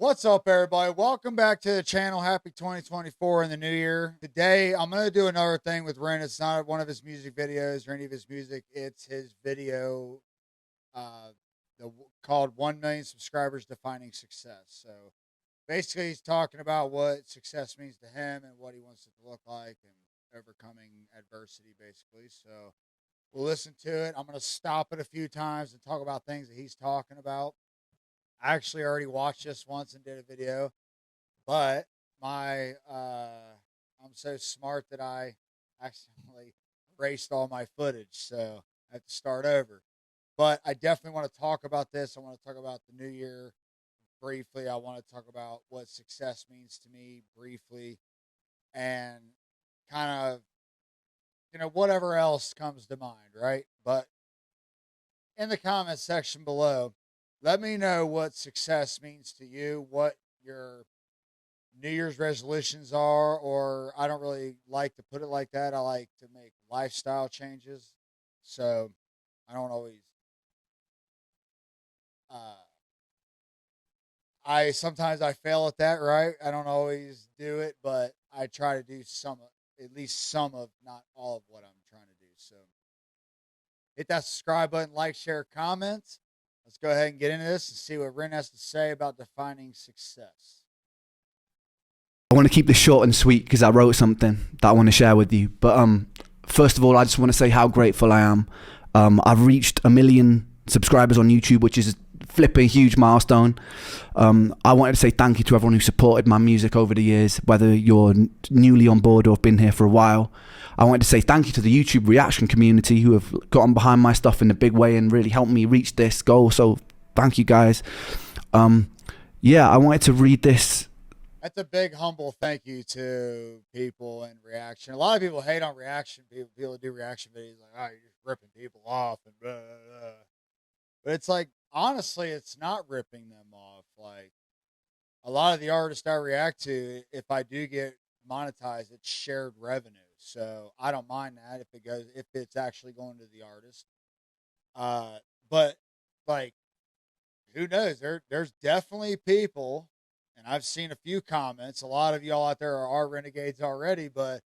What's up, everybody? Welcome back to the channel. Happy 2024 in the new year. Today, I'm going to do another thing with Ren. It's not one of his music videos or any of his music. It's his video uh, called 1 Million Subscribers Defining Success. So basically, he's talking about what success means to him and what he wants it to look like and overcoming adversity, basically. So we'll listen to it. I'm going to stop it a few times and talk about things that he's talking about. I actually already watched this once and did a video, but my I'm so smart that I accidentally erased all my footage, so I have to start over. But I definitely want to talk about this. I want to talk about the new year briefly. I want to talk about what success means to me briefly, and kind of whatever else comes to mind, right? But in the comment section below, let me know what success means to you, what your New Year's resolutions are, or I don't really like to put it like that. I like to make lifestyle changes. So I don't always, uh, sometimes I fail at that, right? I don't always do it, but I try to do at least some of, not all of what I'm trying to do. So hit that subscribe button, like, share, comment. Let's go ahead and get into this and see what Ren has to say about defining success. I want to keep this short and sweet because I wrote something that I want to share with you. But first of all, I just want to say how grateful I am. I've reached 1 million subscribers on YouTube, which is a flipping huge milestone. I wanted to say thank you to everyone who supported my music over the years, whether you're newly on board or have been here for a while. I wanted to say thank you to the YouTube reaction community who have gotten behind my stuff in a big way and really helped me reach this goal. So thank you guys. Yeah, I wanted to read this. That's a big humble thank you to people in reaction. A lot of people hate on reaction. People do reaction videos like, "Oh, you're just ripping people off," and blah, blah, blah. But it's like, honestly, it's not ripping them off. Like, a lot of the artists I react to, if I do get monetized, it's shared revenue. So I don't mind that if it's actually going to the artist. But like, who knows? There's definitely people, and I've seen a few comments. A lot of y'all out there are renegades already, but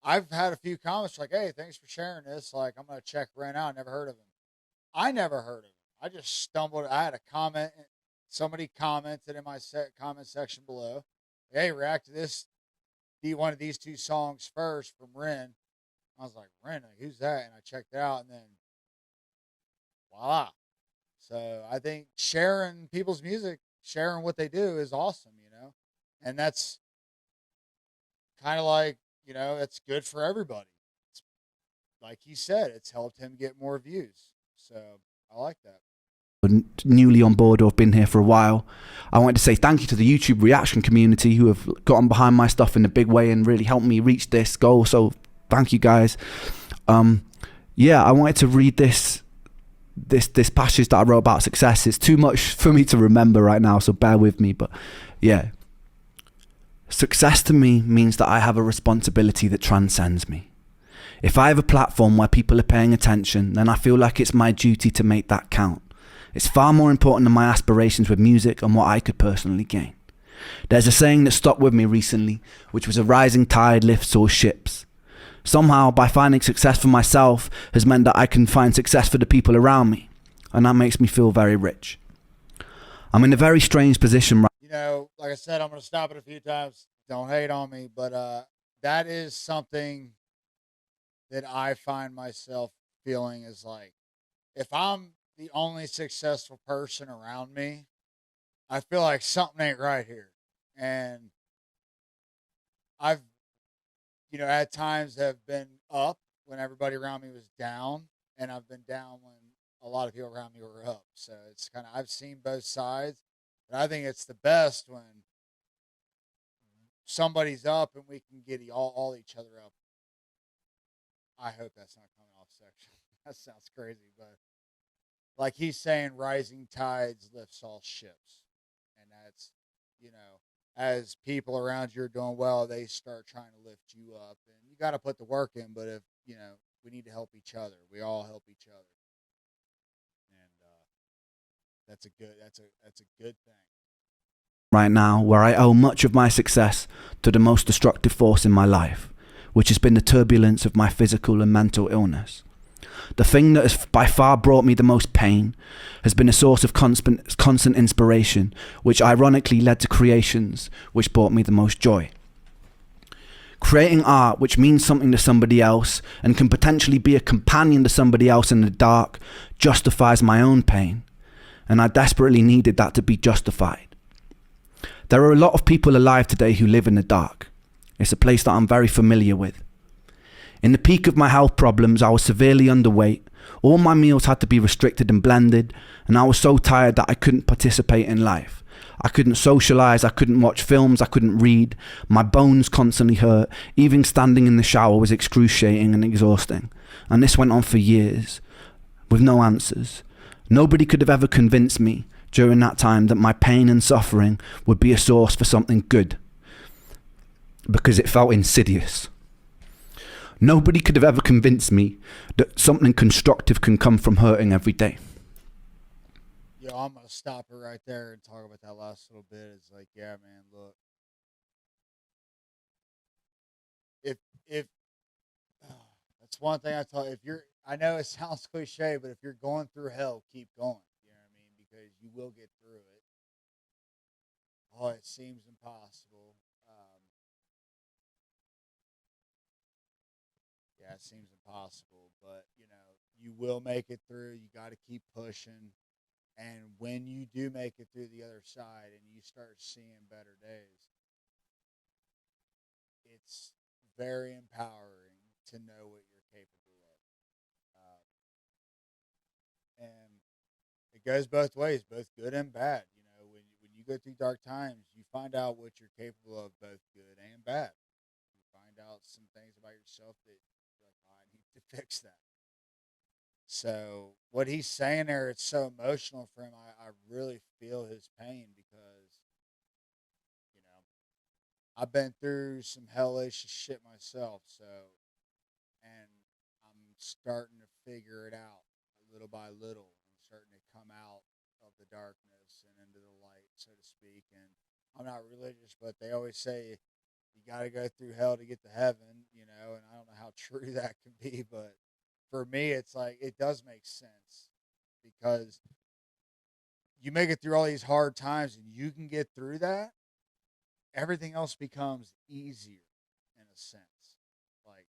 I've had a few comments like, "Hey, thanks for sharing this. Like, I'm gonna check Ren out. Never heard of him. I never heard of him. I just stumbled. I had a comment. Somebody commented in my comment section below. Hey, react to this. One of these two songs first from Ren. I was like, Ren, like, who's that? And I checked it out, and then voila. So I think sharing people's music, sharing what they do is awesome. And that's kind of like, it's good for everybody. It's, like he said, it's helped him get more views. So I like that. Newly on board or have been here for a while, I wanted to say thank you to the YouTube reaction community who have gotten behind my stuff in a big way and really helped me reach this goal. So thank you guys. Yeah, I wanted to read this passage that I wrote about success. It's too much for me to remember right now, so bear with me. But yeah, success to me means that I have a responsibility that transcends me. If I have a platform where people are paying attention, then I feel like it's my duty to make that count. It's far more important than my aspirations with music and what I could personally gain. There's a saying that stuck with me recently, which was a rising tide lifts all ships. Somehow, by finding success for myself has meant that I can find success for the people around me, and that makes me feel very rich. I'm in a very strange position right. Like I said, I'm going to stop it a few times. Don't hate on me, but that is something that I find myself feeling is like, if I'm the only successful person around me, I feel like something ain't right here. And I've, at times have been up when everybody around me was down, and I've been down when a lot of people around me were up. So it's kind of, I've seen both sides, but I think it's the best when somebody's up and we can get all each other up. I hope that's not coming off section. That sounds crazy, but like he's saying, rising tides lifts all ships. And that's, as people around you are doing well, they start trying to lift you up. And you got to put the work in, but if, we need to help each other. We all help each other. And that's a good thing. right now where I owe much of my success to the most destructive force in my life, which has been the turbulence of my physical and mental illness. The thing that has by far brought me the most pain has been a source of constant inspiration, which ironically led to creations which brought me the most joy. Creating art which means something to somebody else and can potentially be a companion to somebody else in the dark justifies my own pain, and I desperately needed that to be justified. There are a lot of people alive today who live in the dark. It's a place that I'm very familiar with. In the peak of my health problems, I was severely underweight. All my meals had to be restricted and blended, and I was so tired that I couldn't participate in life. I couldn't socialize, I couldn't watch films, I couldn't read. My bones constantly hurt. Even standing in the shower was excruciating and exhausting. And this went on for years, with no answers. Nobody could have ever convinced me during that time that my pain and suffering would be a source for something good, because it felt insidious. Nobody could have ever convinced me that something constructive can come from hurting every day. Yo, I'm gonna stop it right there and talk about that last little bit. It's like, yeah, man, look. If that's one thing I tell, I know it sounds cliche, but if you're going through hell, keep going. You know what I mean? Because you will get through it. Oh, it seems impossible. Yeah, it seems impossible, but you will make it through. You got to keep pushing. And when you do make it through the other side and you start seeing better days, it's very empowering to know what you're capable of. And it goes both ways, both good and bad. When you go through dark times, you find out what you're capable of, both good and bad. You find out some things about yourself that you're like, oh, I need to fix that. So what he's saying there, it's so emotional for him. I really feel his pain because, I've been through some hellish shit myself. So, and I'm starting to figure it out little by little. I'm starting to come out of the darkness and into the light, so to speak. And I'm not religious, but they always say you got to go through hell to get to heaven, and I don't know how true that can be, but for me, it's like, it does make sense because you make it through all these hard times and you can get through that. Everything else becomes easier in a sense. Like,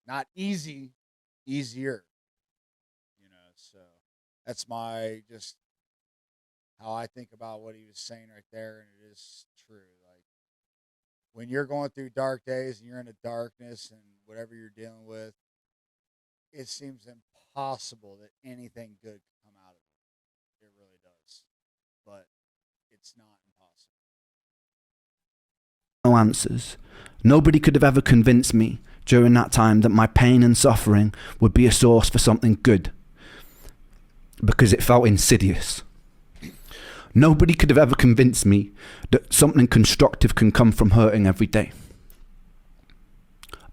not easy, easier. So that's just how I think about what he was saying right there. And it is true. Like, when you're going through dark days and you're in the darkness and whatever you're dealing with, it seems impossible that anything good could come out of it. It really does. But it's not impossible. No answers. Nobody could have ever convinced me during that time that my pain and suffering would be a source for something good, because it felt insidious. Nobody could have ever convinced me that something constructive can come from hurting every day.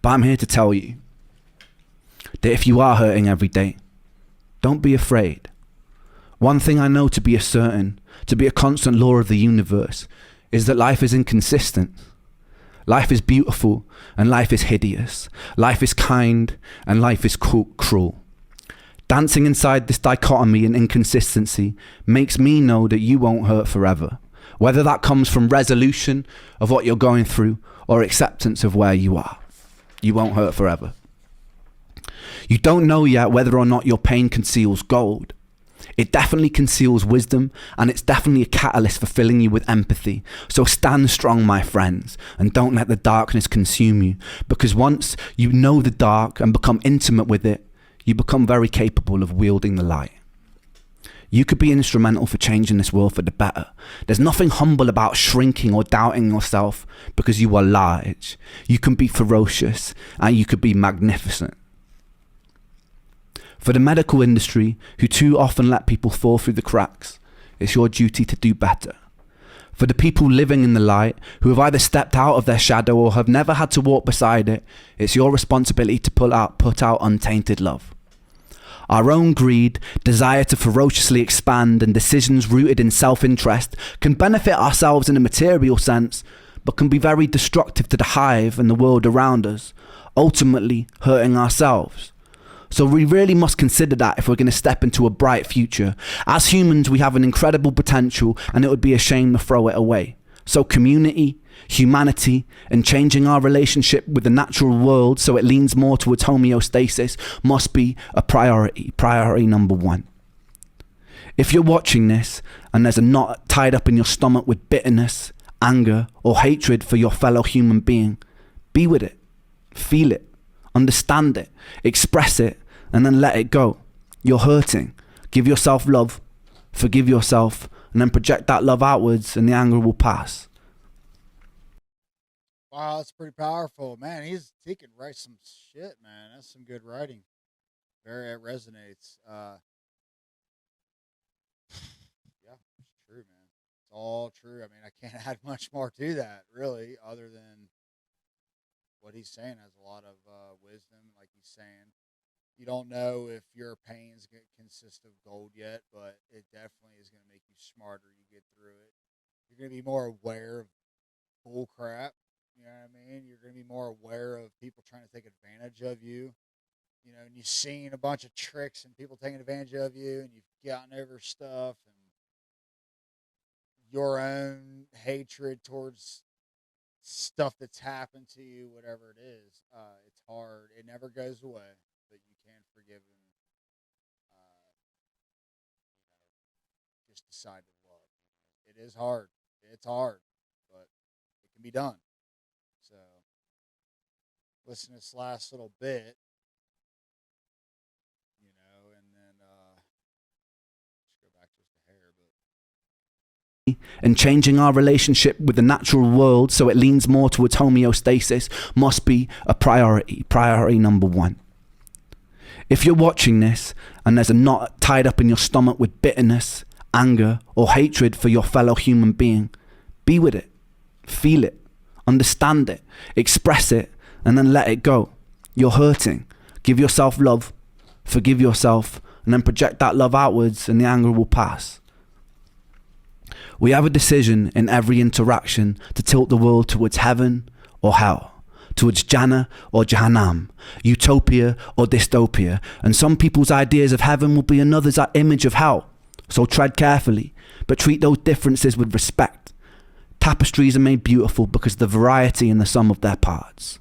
But I'm here to tell you that if you are hurting every day, don't be afraid. One thing I know to be a constant law of the universe, is that life is inconsistent. Life is beautiful and life is hideous. Life is kind and life is cruel. Dancing inside this dichotomy and inconsistency makes me know that you won't hurt forever, whether that comes from resolution of what you're going through or acceptance of where you are. You won't hurt forever. You don't know yet whether or not your pain conceals gold. It definitely conceals wisdom, and it's definitely a catalyst for filling you with empathy. So stand strong, my friends, and don't let the darkness consume you, because once you know the dark and become intimate with it, you become very capable of wielding the light. You could be instrumental for changing this world for the better. There's nothing humble about shrinking or doubting yourself, because you are large. You can be ferocious and you could be magnificent. For the medical industry, who too often let people fall through the cracks, it's your duty to do better. For the people living in the light, who have either stepped out of their shadow or have never had to walk beside it, it's your responsibility to put out untainted love. Our own greed, desire to ferociously expand, and decisions rooted in self-interest can benefit ourselves in a material sense, but can be very destructive to the hive and the world around us, ultimately hurting ourselves. So we really must consider that if we're going to step into a bright future. As humans, we have an incredible potential, and it would be a shame to throw it away. So community, humanity, and changing our relationship with the natural world so it leans more towards homeostasis must be a priority number one. If you're watching this and there's a knot tied up in your stomach with bitterness, anger, or hatred for your fellow human being, be with it, feel it, understand it, express it, and then let it go. You're hurting. Give yourself love, forgive yourself, and then project that love outwards, and the anger will pass. Wow, that's pretty powerful, man. He can write some shit, man. That's some good writing. It resonates. Yeah, it's true, man. It's all true. I mean, I can't add much more to that, really, other than what he's saying has a lot of wisdom. Like he's saying, you don't know if your pains consist of gold yet, but it definitely is going to make you smarter. You get through it. You're going to be more aware of bull crap. You know what I mean? You're going to be more aware of people trying to take advantage of you. You know, and you've seen a bunch of tricks and people taking advantage of you, and you've gotten over stuff and your own hatred towards stuff that's happened to you, whatever it is. It's hard. It never goes away, but you can forgive and just decide to love. It is hard. It's hard, but it can be done. So, listen to this last little bit, and then just go back to the hair, but. And changing our relationship with the natural world so it leans more towards homeostasis must be a priority number one. If you're watching this and there's a knot tied up in your stomach with bitterness, anger, or hatred for your fellow human being, be with it, feel it, understand it, express it, and then let it go. You're hurting. Give yourself love, forgive yourself, and then project that love outwards, and the anger will pass. We have a decision in every interaction to tilt the world towards heaven or hell, towards Jannah or Jahannam, utopia or dystopia, and some people's ideas of heaven will be another's image of hell. So tread carefully, but treat those differences with respect. Tapestries are made beautiful because of the variety in the sum of their parts.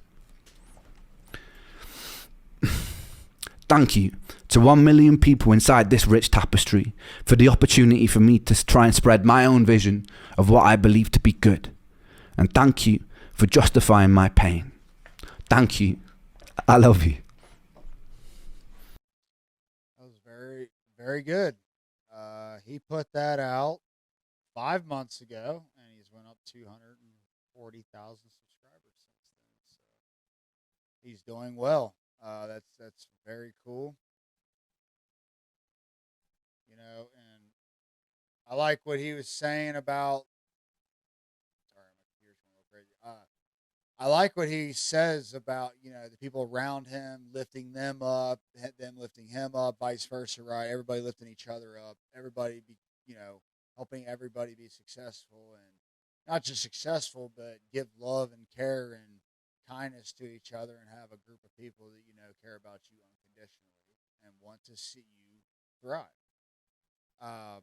Thank you to 1 million people inside this rich tapestry for the opportunity for me to try and spread my own vision of what I believe to be good. And thank you for justifying my pain. Thank you. I love you. That was very, very good. He put that out 5 months ago, and he's went up 240,000 subscribers since then. So he's doing well. That's very cool. And I like what he was saying about. Sorry, my computer's going a little crazy. I like what he says about the people around him, lifting them up, them lifting him up, vice versa, right? Everybody lifting each other up, everybody be helping everybody be successful, and not just successful, but give love and care and kindness to each other, and have a group of people that care about you unconditionally and want to see you thrive. Um,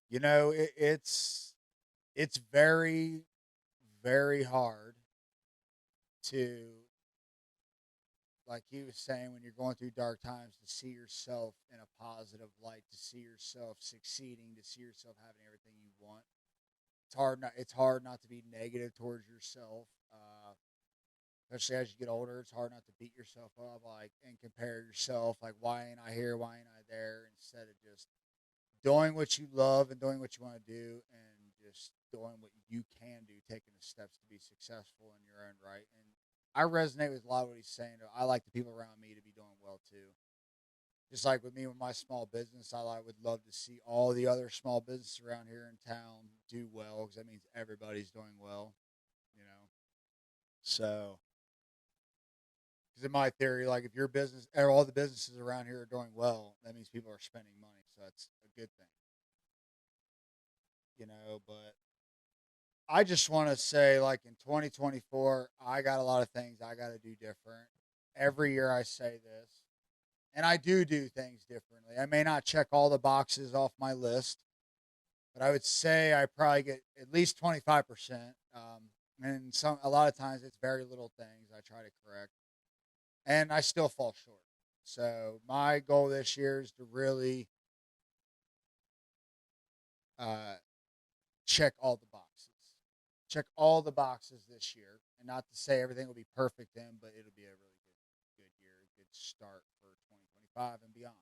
it's very, very hard to, like he was saying, when you're going through dark times, to see yourself in a positive light, to see yourself succeeding, to see yourself having everything you want. It's hard not to be negative towards yourself. Especially as you get older, it's hard not to beat yourself up, and compare yourself, like, why ain't I here, why ain't I there, instead of just doing what you love and doing what you want to do, and just doing what you can do, taking the steps to be successful in your own right. And I resonate with a lot of what he's saying. I like the people around me to be doing well too. Just like with me with my small business, would love to see all the other small businesses around here in town do well, because that means everybody's doing well, So, Because in my theory, like if your business, or all the businesses around here are doing well, that means people are spending money. So that's a good thing, but I just want to say, like in 2024, I got a lot of things I got to do different. Every year I say this, and I do things differently. I may not check all the boxes off my list, but I would say I probably get at least 25%. And a lot of times it's very little things I try to correct, and I still fall short. So my goal this year is to really uh, check all the boxes. Check all the boxes this year, and not to say everything will be perfect then, but it'll be a really good year, a good start for 2025 and beyond.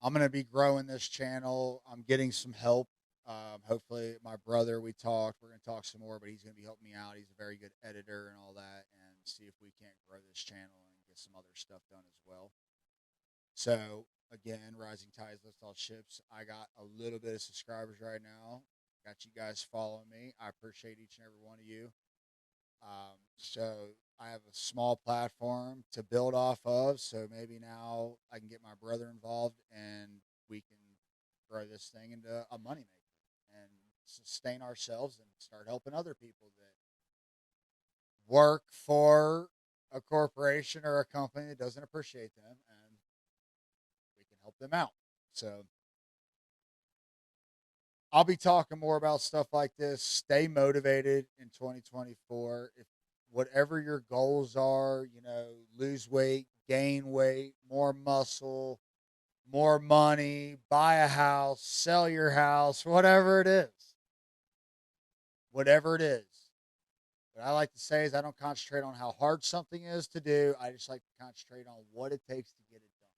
I'm going to be growing this channel. I'm getting some help. Hopefully, my brother, we're going to talk some more, but he's going to be helping me out. He's a very good editor and all that, and see if we can't grow this channel and get some other stuff done as well. So, again, rising tides lift all ships. I got a little bit of subscribers right now. Got you guys following me. I appreciate each and every one of you. So I have a small platform to build off of. So maybe now I can get my brother involved and we can grow this thing into a moneymaker and sustain ourselves and start helping other people that work for a corporation or a company that doesn't appreciate them, and we can help them out. So I'll be talking more about stuff like this. Stay motivated in 2024. If whatever your goals are, lose weight, gain weight, more muscle, more money, buy a house, sell your house, whatever it is. Whatever it is. What I like to say is I don't concentrate on how hard something is to do. I just like to concentrate on what it takes to get it done.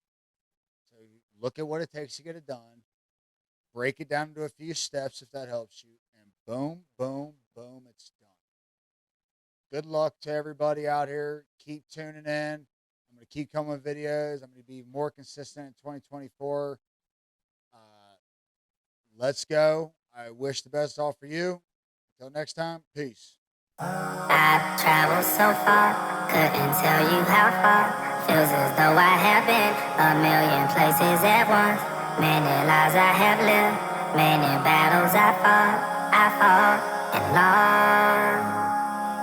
So look at what it takes to get it done. Break it down into a few steps if that helps you. And boom, boom, boom, it's done. Good luck to everybody out here. Keep tuning in. I'm going to keep coming with videos. I'm going to be more consistent in 2024. Let's go. I wish the best all for you. Until next time, peace. I've traveled so far, couldn't tell you how far. Feels as though I have been a million places at once. Many lives I have lived, many battles I fought and lost.